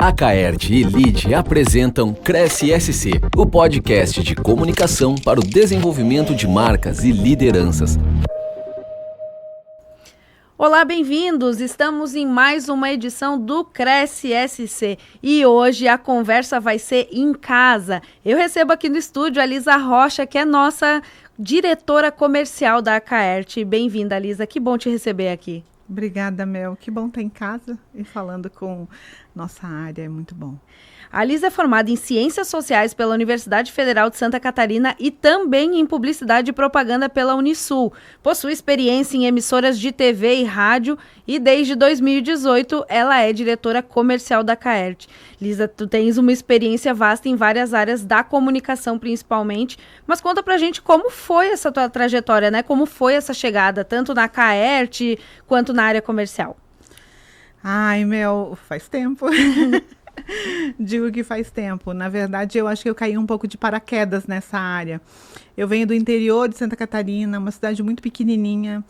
A Caerte e Lide apresentam Cresce SC, o podcast de comunicação para o desenvolvimento de marcas e lideranças. Olá, bem-vindos! Estamos em mais uma edição do Cresce SC e hoje a conversa vai ser em casa. Eu recebo aqui no estúdio a Lisa Rocha, que é nossa diretora comercial da Caerte. Bem-vinda, Lisa, que bom te receber aqui. Obrigada, Mel. Que bom estar em casa e falando com nossa área, é muito bom. A Lisa é formada em Ciências Sociais pela Universidade Federal de Santa Catarina e também em Publicidade e Propaganda pela Unisul. Possui experiência em emissoras de TV e rádio e desde 2018 ela é diretora comercial da Caerte. Lisa, tu tens uma experiência vasta em várias áreas da comunicação principalmente, mas conta pra gente como foi essa tua trajetória, né? Como foi essa chegada, tanto na Caerte quanto na área comercial. Ai, Mel, faz tempo. Digo que faz tempo. Na verdade, eu acho que eu caí um pouco de paraquedas nessa área. Eu venho do interior de Santa Catarina, uma cidade muito pequenininha,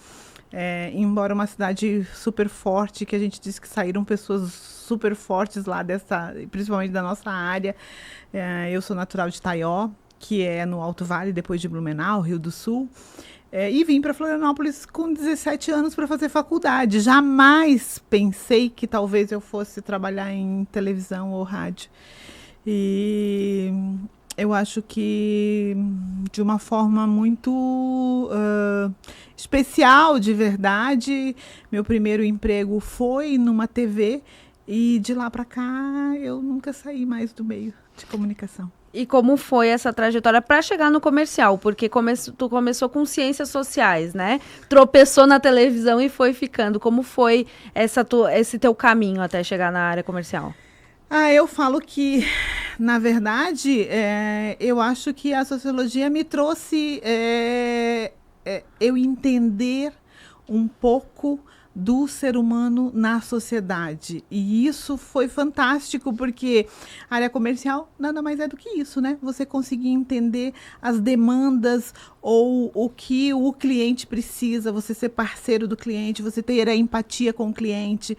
embora uma cidade super forte, que a gente diz que saíram pessoas super fortes lá principalmente da nossa área. Eu sou natural de Taió, que é no Alto Vale, depois de Blumenau, Rio do Sul. E vim para Florianópolis com 17 anos para fazer faculdade. Jamais pensei que talvez eu fosse trabalhar em televisão ou rádio. E eu acho que de uma forma muito especial, de verdade, meu primeiro emprego foi numa TV e de lá para cá eu nunca saí mais do meio de comunicação. E como foi essa trajetória para chegar no comercial? Porque tu começou com ciências sociais, né? Tropeçou na televisão e foi ficando. Como foi esse teu caminho até chegar na área comercial? Eu falo que, na verdade, eu acho que a sociologia me trouxe eu entender um pouco do ser humano na sociedade. E isso foi fantástico, porque a área comercial nada mais é do que isso, né? Você conseguir entender as demandas ou o que o cliente precisa, você ser parceiro do cliente, você ter a empatia com o cliente.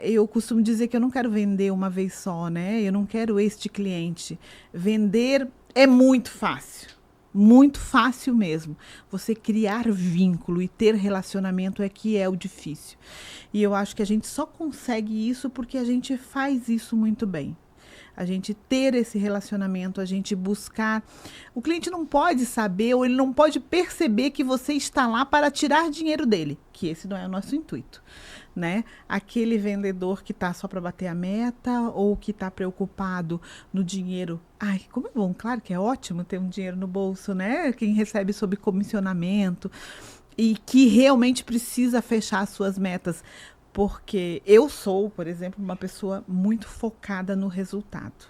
Eu costumo dizer que eu não quero vender uma vez só, né? Eu não quero este cliente. Vender é muito fácil. Muito fácil mesmo. Você criar vínculo e ter relacionamento é que é o difícil. E eu acho que a gente só consegue isso porque a gente faz isso muito bem. A gente ter esse relacionamento, a gente buscar. O cliente não pode saber ou ele não pode perceber que você está lá para tirar dinheiro dele, que esse não é o nosso intuito, né? Aquele vendedor que está só para bater a meta ou que está preocupado no dinheiro. Ai, como é bom, claro que é ótimo ter um dinheiro no bolso, né? Quem recebe sob comissionamento e que realmente precisa fechar as suas metas. Porque eu sou, por exemplo, uma pessoa muito focada no resultado.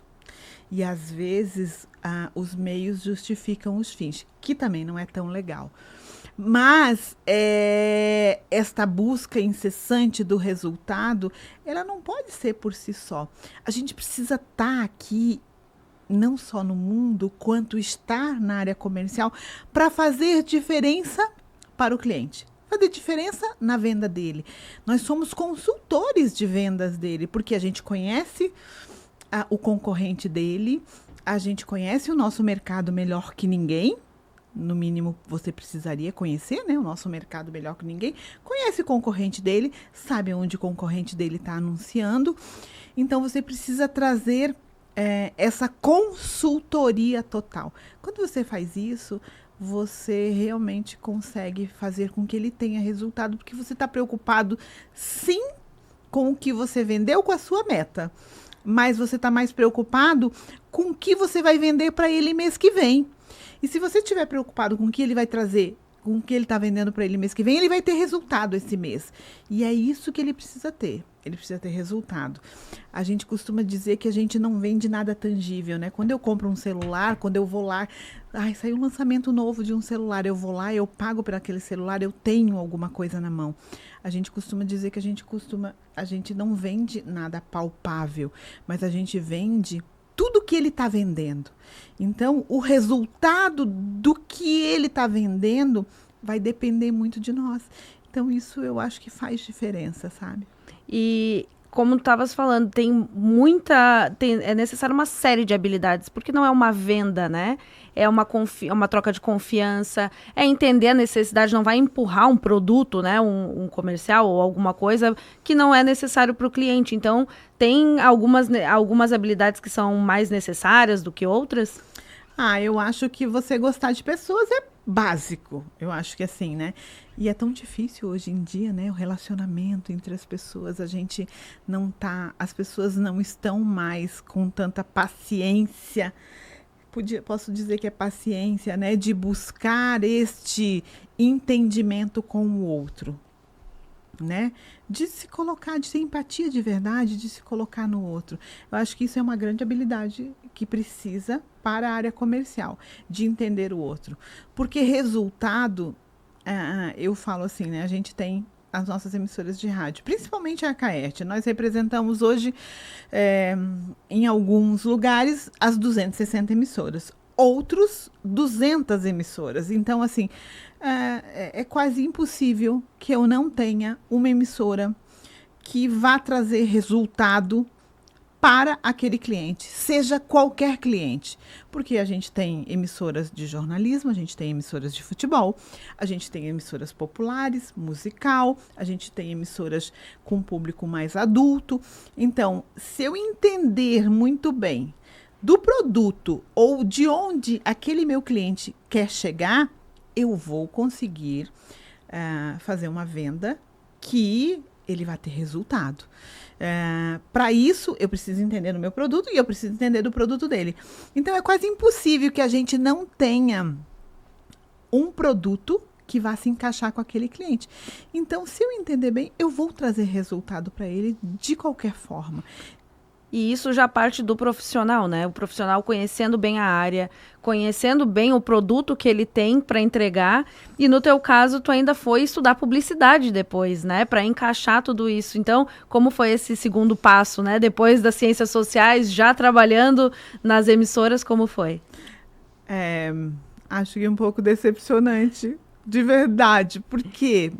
E às vezes os meios justificam os fins, que também não é tão legal. Mas esta busca incessante do resultado, ela não pode ser por si só. A gente precisa estar aqui, não só no mundo, quanto estar na área comercial, para fazer diferença para o cliente. Fazer diferença na venda dele. Nós somos consultores de vendas dele, porque a gente conhece o concorrente dele, a gente conhece o nosso mercado melhor que ninguém. No mínimo, você precisaria conhecer, né, o nosso mercado melhor que ninguém. Conhece o concorrente dele, sabe onde o concorrente dele está anunciando. Então, você precisa trazer essa consultoria total. Quando você faz isso, você realmente consegue fazer com que ele tenha resultado, porque você está preocupado, sim, com o que você vendeu, com a sua meta. Mas você está mais preocupado com o que você vai vender para ele mês que vem. E se você estiver preocupado com o que ele vai trazer, com o que ele está vendendo para ele mês que vem, ele vai ter resultado esse mês. E é isso que ele precisa ter. Ele precisa ter resultado. A gente costuma dizer que a gente não vende nada tangível, né? Quando eu compro um celular, quando eu vou lá, saiu um lançamento novo de um celular, eu vou lá, eu pago por aquele celular, eu tenho alguma coisa na mão. A gente costuma dizer que a gente não vende nada palpável, mas a gente vende tudo que ele está vendendo. Então, o resultado do que ele está vendendo vai depender muito de nós. Então, isso eu acho que faz diferença, sabe? E como tu estavas falando, é necessário uma série de habilidades, porque não é uma venda, né? É uma troca de confiança, é entender a necessidade, não vai empurrar um produto, né? Um comercial ou alguma coisa que não é necessário para o cliente. Então, tem algumas habilidades que são mais necessárias do que outras? Eu acho que você gostar de pessoas é básico. Eu acho que assim, né? E é tão difícil hoje em dia, né? O relacionamento entre as pessoas, as pessoas não estão mais com tanta paciência. Posso dizer que é paciência, né? De buscar este entendimento com o outro, né? De se colocar, de ter empatia de verdade, de se colocar no outro. Eu acho que isso é uma grande habilidade que precisa para a área comercial, de entender o outro. Porque resultado, eu falo assim, né? A gente tem as nossas emissoras de rádio, principalmente a Caerte. Nós representamos hoje, em alguns lugares, as 260 emissoras. Outros, 200 emissoras. Então, assim, é quase impossível que eu não tenha uma emissora que vá trazer resultado para aquele cliente, seja qualquer cliente. Porque a gente tem emissoras de jornalismo, a gente tem emissoras de futebol, a gente tem emissoras populares, musical, a gente tem emissoras com público mais adulto. Então, se eu entender muito bem do produto ou de onde aquele meu cliente quer chegar, eu vou conseguir fazer uma venda que ele vai ter resultado. Para isso, eu preciso entender do meu produto e eu preciso entender do produto dele. Então, é quase impossível que a gente não tenha um produto que vá se encaixar com aquele cliente. Então, se eu entender bem, eu vou trazer resultado para ele de qualquer forma. E isso já parte do profissional, né? O profissional conhecendo bem a área, conhecendo bem o produto que ele tem para entregar. E no teu caso, tu ainda foi estudar publicidade depois, né? Para encaixar tudo isso. Então, como foi esse segundo passo, né? Depois das ciências sociais, já trabalhando nas emissoras, como foi? Acho que é um pouco decepcionante, de verdade. Porque,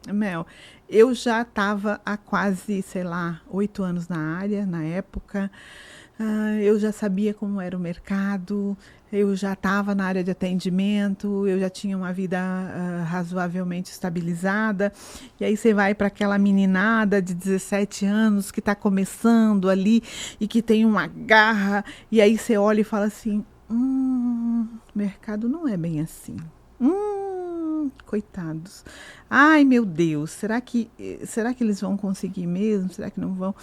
Mel, eu já estava há quase, 8 anos na área, na época. Eu já sabia como era o mercado, eu já estava na área de atendimento, eu já tinha uma vida razoavelmente estabilizada. E aí você vai para aquela meninada de 17 anos que está começando ali e que tem uma garra. E aí você olha e fala assim, o mercado não é bem assim. Coitados. Ai, meu Deus, será que eles vão conseguir mesmo? Será que não vão?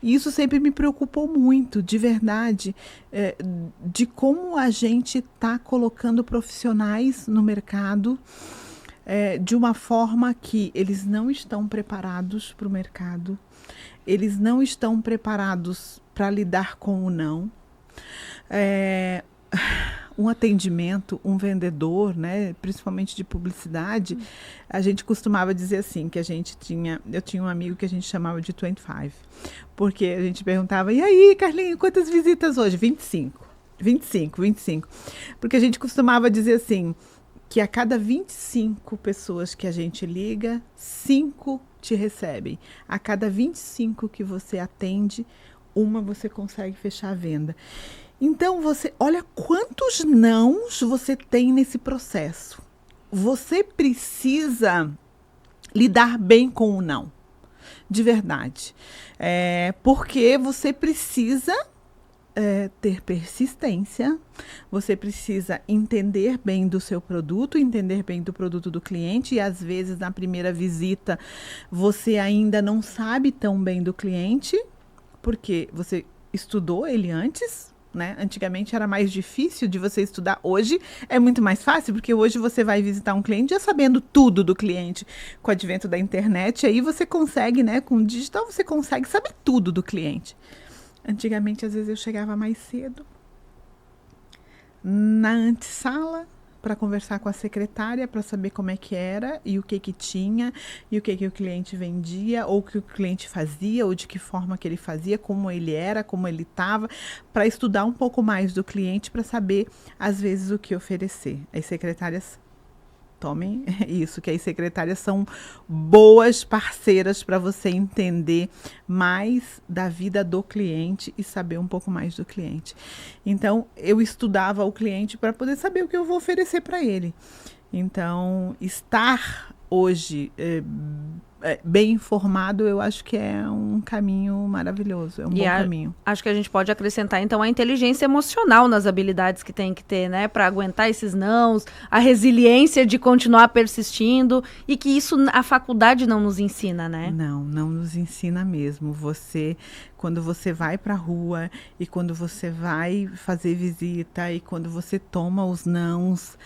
E isso sempre me preocupou muito, de verdade, de como a gente está colocando profissionais no mercado de uma forma que eles não estão preparados para o mercado, eles não estão preparados para lidar com o não. Um atendimento, um vendedor, né, principalmente de publicidade, a gente costumava dizer assim, que eu tinha um amigo que a gente chamava de 25, porque a gente perguntava, e aí, Carlinhos, quantas visitas hoje? 25, porque a gente costumava dizer assim, que a cada 25 pessoas que a gente liga, 5 te recebem. A cada 25 que você atende, uma você consegue fechar a venda. Então, olha quantos nãos você tem nesse processo. Você precisa lidar bem com o não, de verdade. Porque você precisa ter persistência, você precisa entender bem do seu produto, entender bem do produto do cliente, e às vezes na primeira visita você ainda não sabe tão bem do cliente, porque você estudou ele antes, né? Antigamente era mais difícil de você estudar. Hoje é muito mais fácil, porque hoje você vai visitar um cliente já sabendo tudo do cliente. Com o advento da internet, aí você consegue, né? Com o digital você consegue saber tudo do cliente. Antigamente, às vezes, eu chegava mais cedo na antessala para conversar com a secretária, para saber como é que era e o que tinha, e o que o cliente vendia, ou o que o cliente fazia, ou de que forma que ele fazia, como ele era, como ele estava, para estudar um pouco mais do cliente, para saber, às vezes, o que oferecer. As secretárias Tomem isso, que as secretárias são boas parceiras para você entender mais da vida do cliente e saber um pouco mais do cliente. Então, eu estudava o cliente para poder saber o que eu vou oferecer para ele. Então, estar hoje bem informado, eu acho que é um caminho maravilhoso, é um bom caminho. Acho que a gente pode acrescentar, então, a inteligência emocional nas habilidades que tem que ter, né? Para aguentar esses nãos, a resiliência de continuar persistindo, e que isso a faculdade não nos ensina, né? Não nos ensina mesmo. Quando você vai para a rua e quando você vai fazer visita e quando você toma os nãos,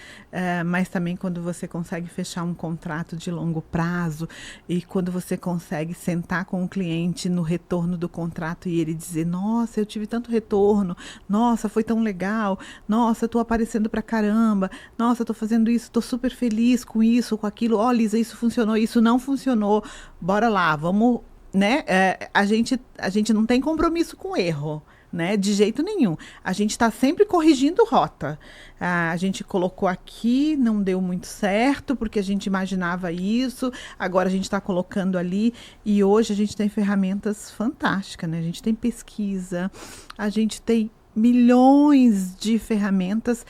mas também quando você consegue fechar um contrato de longo prazo e quando você consegue sentar com o cliente no retorno do contrato e ele dizer, nossa, eu tive tanto retorno, nossa, foi tão legal, nossa, tô aparecendo pra caramba, nossa, tô fazendo isso, tô super feliz com isso, com aquilo, ó, Lisa, isso funcionou, isso não funcionou, bora lá, vamos, né? A gente não tem compromisso com erro, né? De jeito nenhum. A gente está sempre corrigindo rota. A gente colocou aqui, não deu muito certo, porque a gente imaginava isso, agora a gente está colocando ali, e hoje a gente tem ferramentas fantásticas, né? A gente tem pesquisa, a gente tem milhões de ferramentas,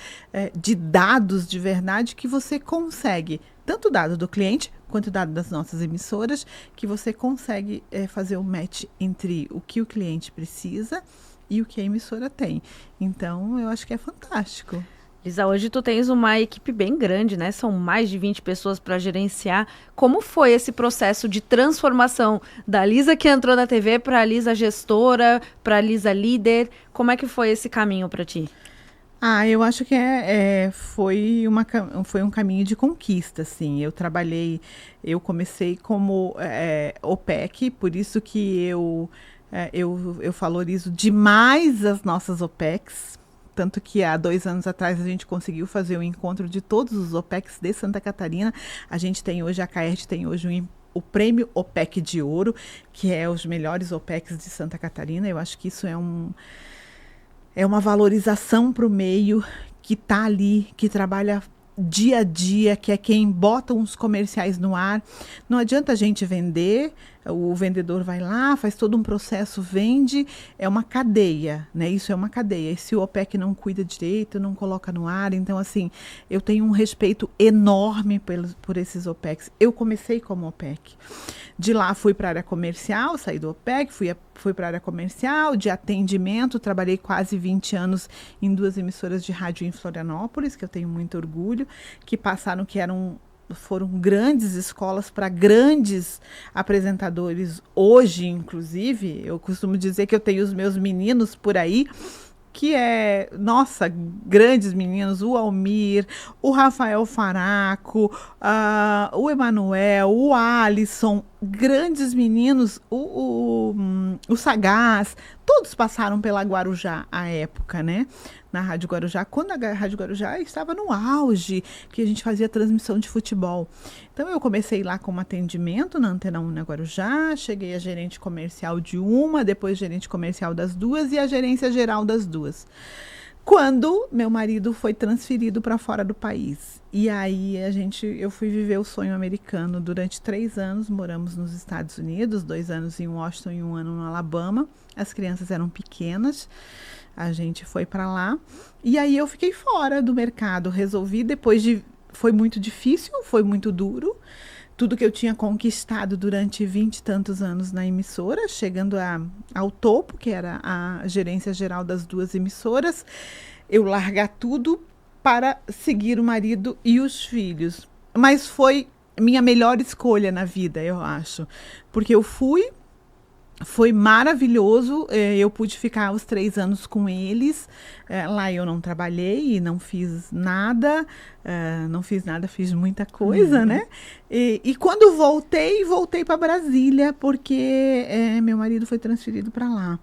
de dados de verdade, que você consegue, tanto dado do cliente, quanto dado das nossas emissoras, que você consegue fazer o match entre o que o cliente precisa e o que a emissora tem. Então, eu acho que é fantástico. Lisa, hoje tu tens uma equipe bem grande, né? São mais de 20 pessoas para gerenciar. Como foi esse processo de transformação da Lisa que entrou na TV para a Lisa gestora, para a Lisa líder? Como é que foi esse caminho para ti? Eu acho que foi um caminho de conquista, assim. Eu comecei como OPEC, por isso que eu valorizo demais as nossas OPECs, tanto que há 2 anos atrás a gente conseguiu fazer o encontro de todos os OPECs de Santa Catarina. A gente tem hoje, a CAERT tem hoje o prêmio OPEC de Ouro, que é os melhores OPECs de Santa Catarina. Eu acho que isso é uma valorização para o meio que está ali, que trabalha dia a dia, que é quem bota uns comerciais no ar. Não adianta a gente vender, o vendedor vai lá, faz todo um processo, vende, é uma cadeia, né? Isso é uma cadeia. E se o OPEC não cuida direito, não coloca no ar, então assim, eu tenho um respeito enorme por esses OPECs. Eu comecei como OPEC. De lá fui para a área comercial, saí do OPEC, fui para a área comercial, de atendimento, trabalhei quase 20 anos em 2 emissoras de rádio em Florianópolis, que eu tenho muito orgulho, que foram grandes escolas para grandes apresentadores. Hoje, inclusive, eu costumo dizer que eu tenho os meus meninos por aí, que grandes meninos, o Almir, o Rafael Faraco, o Emanuel, o Alisson, grandes meninos, o Sagaz, todos passaram pela Guarujá à época, né? Na Rádio Guarujá, quando a Rádio Guarujá estava no auge, que a gente fazia transmissão de futebol. Então, eu comecei lá como atendimento na Antena 1 na Guarujá, cheguei a gerente comercial de uma, depois gerente comercial das 2 e a gerência geral das 2. Quando meu marido foi transferido para fora do país. E aí eu fui viver o sonho americano. Durante 3 anos, moramos nos Estados Unidos, 2 anos em Washington e 1 ano no Alabama. As crianças eram pequenas. A gente foi para lá. E aí eu fiquei fora do mercado. Resolvi, foi muito difícil, foi muito duro. Tudo que eu tinha conquistado durante 20 e tantos anos na emissora, chegando ao topo, que era a gerência geral das 2 emissoras, eu largar tudo para seguir o marido e os filhos. Mas foi minha melhor escolha na vida, eu acho. Porque foi maravilhoso, eu pude ficar os 3 anos com eles, lá eu não trabalhei e não fiz nada, fiz muita coisa, né? E quando voltei para Brasília, porque meu marido foi transferido para lá.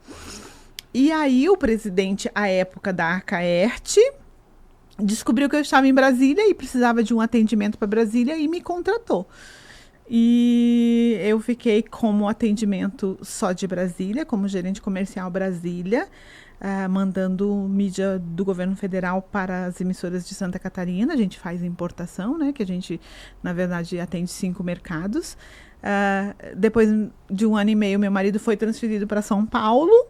E aí o presidente, à época da CAERT, descobriu que eu estava em Brasília e precisava de um atendimento para Brasília e me contratou. E eu fiquei como atendimento só de Brasília, como gerente comercial Brasília, mandando mídia do governo federal para as emissoras de Santa Catarina. A gente faz importação, né, que a gente, na verdade, atende 5 mercados. Depois de 1 ano e meio, meu marido foi transferido para São Paulo.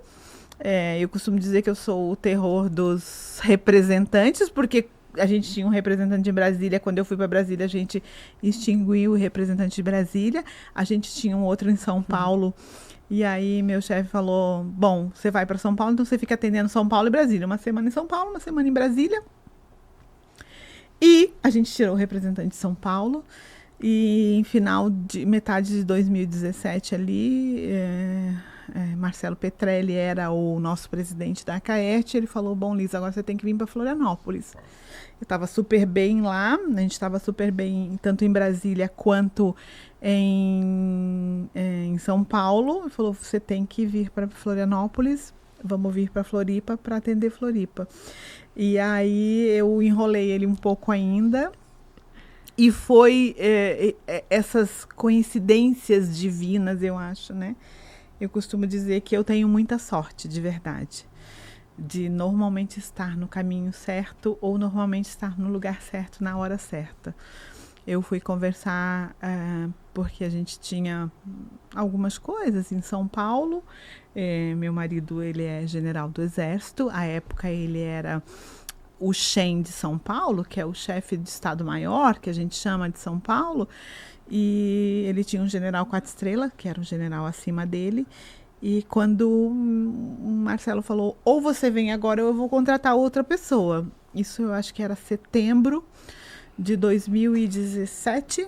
Eu costumo dizer que eu sou o terror dos representantes, porque a gente tinha um representante de Brasília. Quando eu fui para Brasília, a gente extinguiu o representante de Brasília. A gente tinha um outro em São Paulo. E aí meu chefe falou, bom, você vai para São Paulo, então você fica atendendo São Paulo e Brasília. 1 semana em São Paulo, 1 semana em Brasília. E a gente tirou o representante de São Paulo. E em metade de 2017 ali, Marcelo Petrelli era o nosso presidente da Acaerte. Ele falou, bom, Lisa, agora você tem que vir para Florianópolis. Eu estava super bem lá, a gente estava super bem tanto em Brasília quanto em São Paulo. Ele falou, você tem que vir para Florianópolis, vamos vir para Floripa para atender Floripa. E aí eu enrolei ele um pouco ainda. E foi essas coincidências divinas, eu acho, né? Eu costumo dizer que eu tenho muita sorte, de verdade, de normalmente estar no caminho certo ou normalmente estar no lugar certo na hora certa. Eu fui conversar porque a gente tinha algumas coisas em São Paulo. Meu marido, ele é general do Exército. À época, ele era o CHEM de São Paulo, que é o chefe de Estado-Maior, que a gente chama de São Paulo. E ele tinha um general 4 estrelas, que era um general acima dele. E quando o Marcelo falou, ou você vem agora ou eu vou contratar outra pessoa. Isso eu acho que era setembro de 2017.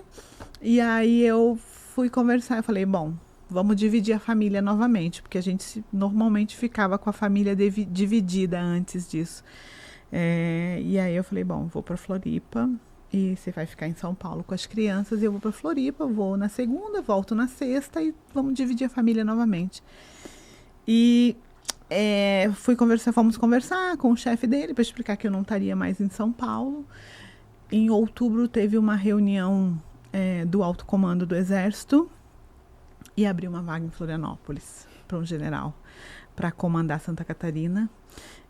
E aí eu fui conversar, eu falei, bom, vamos dividir a família novamente, porque a gente normalmente ficava com a família dividida antes disso. E aí eu falei, bom, vou para Floripa e você vai ficar em São Paulo com as crianças e eu vou para Floripa, vou na segunda, volto na sexta e vamos dividir a família novamente. E fomos conversar com o chefe dele para explicar que eu não estaria mais em São Paulo. Em outubro teve uma reunião do alto comando do Exército e abriu uma vaga em Florianópolis para um general para comandar Santa Catarina.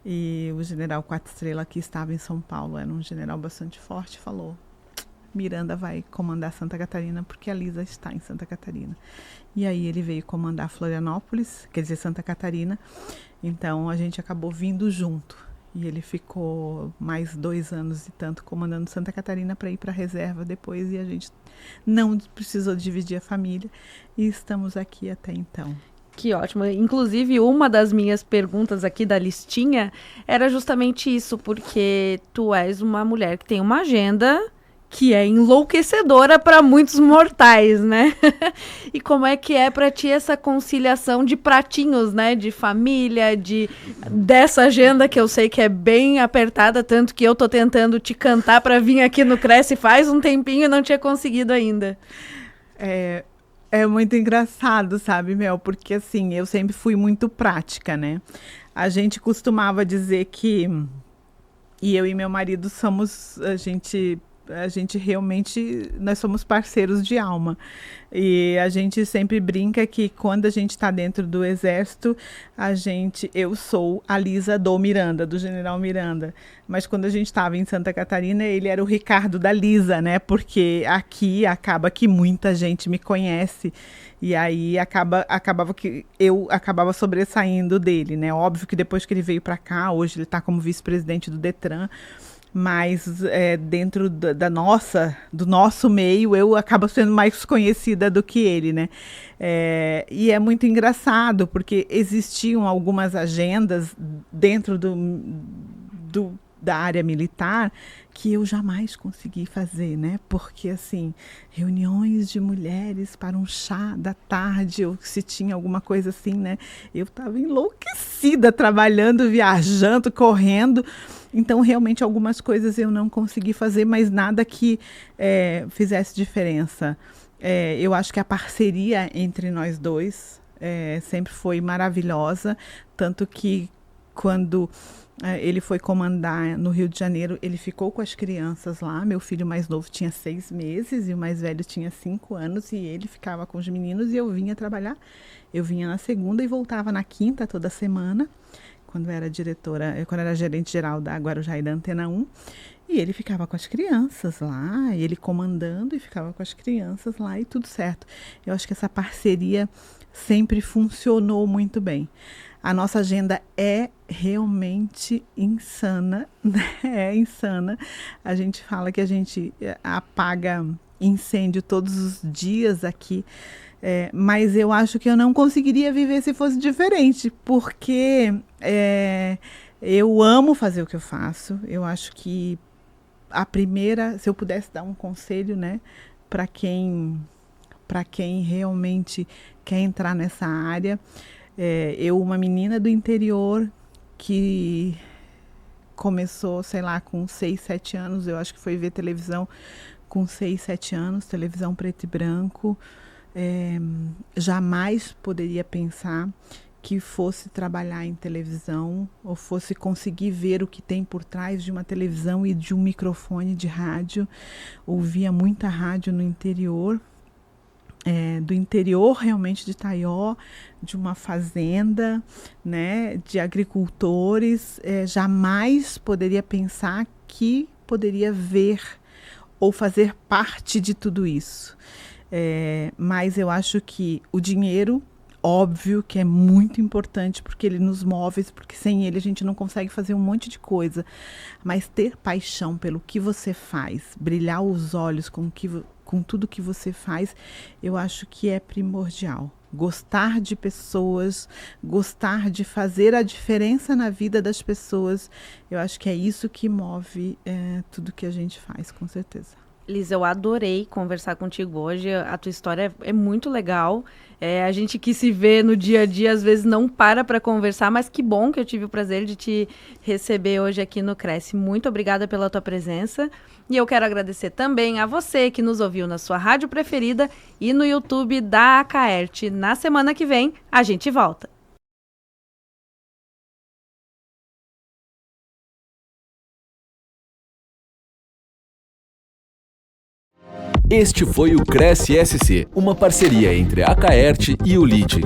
E o general 4 estrelas que estava em São Paulo, era um general bastante forte, falou, Miranda vai comandar Santa Catarina porque a Lisa está em Santa Catarina. E aí ele veio comandar Florianópolis, quer dizer, Santa Catarina. Então a gente acabou vindo junto. E ele ficou mais 2 anos e tanto comandando Santa Catarina para ir para a reserva depois. E a gente não precisou dividir a família. E estamos aqui até então. Que ótimo. Inclusive, uma das minhas perguntas aqui da listinha era justamente isso, porque tu és uma mulher que tem uma agenda que é enlouquecedora para muitos mortais, né? E como é que é para ti essa conciliação de pratinhos, né? De família, dessa agenda que eu sei que é bem apertada, tanto que eu tô tentando te cantar para vir aqui no Cresce faz um tempinho e não tinha conseguido ainda. É muito engraçado, sabe, Mel? Porque, assim, eu sempre fui muito prática, né? A gente costumava dizer que... E eu e meu marido somos... A gente realmente... Nós somos parceiros de alma. E a gente sempre brinca que quando a gente está dentro do Exército, eu sou a Lisa do Miranda, do General Miranda. Mas quando a gente estava em Santa Catarina, ele era o Ricardo da Lisa, né? Porque aqui acaba que muita gente me conhece. E aí acabava que eu acabava sobressaindo dele, né? Óbvio que depois que ele veio para cá, hoje ele está como vice-presidente do Detran, mas dentro do nosso meio, eu acabo sendo mais conhecida do que ele, né? E é muito engraçado, porque existiam algumas agendas dentro da área militar que eu jamais consegui fazer, né? Porque, assim, reuniões de mulheres para um chá da tarde, ou se tinha alguma coisa assim, né? Eu estava enlouquecida, trabalhando, viajando, correndo. Então, realmente, algumas coisas eu não consegui fazer, mas nada que fizesse diferença. Eu acho que a parceria entre nós dois sempre foi maravilhosa, tanto que quando ele foi comandar no Rio de Janeiro, ele ficou com as crianças lá. Meu filho mais novo tinha 6 meses e o mais velho tinha 5 anos, e ele ficava com os meninos e eu vinha trabalhar. Eu vinha na segunda e voltava na quinta toda semana, quando era gerente geral da Guarujá e da Antena 1. E ele ficava com as crianças lá, ele comandando e ficava com as crianças lá, e tudo certo. Eu acho que essa parceria sempre funcionou muito bem. A nossa agenda é realmente insana, né? É insana. A gente fala que a gente apaga incêndio todos os dias aqui, mas eu acho que eu não conseguiria viver se fosse diferente, porque eu amo fazer o que eu faço. Eu acho que se eu pudesse dar um conselho, né, para quem realmente quer entrar nessa área, eu, uma menina do interior que começou, sei lá, com 6, 7 anos, eu acho que foi ver televisão com 6, 7 anos, televisão preto e branco, jamais poderia pensar que fosse trabalhar em televisão ou fosse conseguir ver o que tem por trás de uma televisão e de um microfone de rádio. Ouvia muita rádio no interior, do interior realmente de Taió, de uma fazenda, né, de agricultores. Jamais poderia pensar que poderia ver ou fazer parte de tudo isso. Mas eu acho que o dinheiro, óbvio que é muito importante, porque ele nos move, porque sem ele a gente não consegue fazer um monte de coisa. Mas ter paixão pelo que você faz, brilhar os olhos com tudo que você faz, eu acho que é primordial. Gostar de pessoas, gostar de fazer a diferença na vida das pessoas, eu acho que é isso que move tudo que a gente faz, com certeza. Liz, eu adorei conversar contigo hoje, a tua história é muito legal, a gente que se vê no dia a dia às vezes não para conversar, mas que bom que eu tive o prazer de te receber hoje aqui no Cresce. Muito obrigada pela tua presença, e eu quero agradecer também a você que nos ouviu na sua rádio preferida e no YouTube da Acaerte. Na semana que vem a gente volta. Este foi o Cresce SC, uma parceria entre a Acaerte e o LIDE.